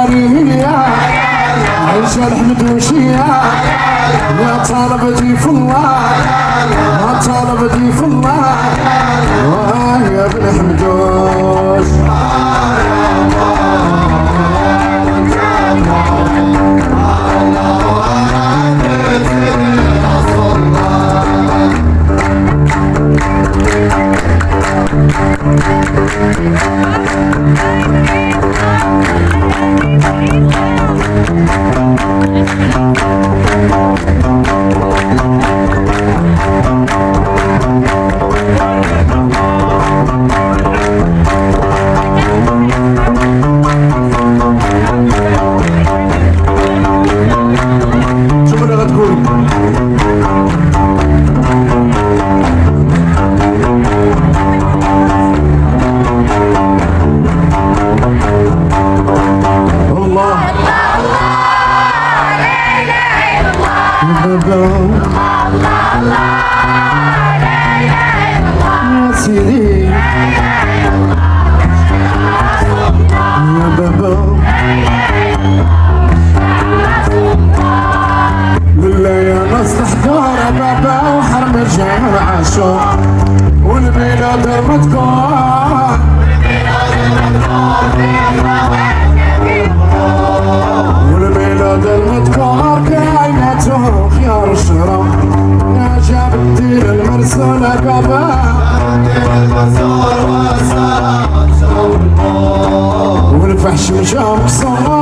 البرية عيشة الحمدوشية يا طالبتي في الله يا طالبتي في الله يا ابن حمدوش والبلاد المذكور والبلاد المذكور كاينته خيار الشرى يا جاب الدين المرسول قبا والفحش مشى مقصور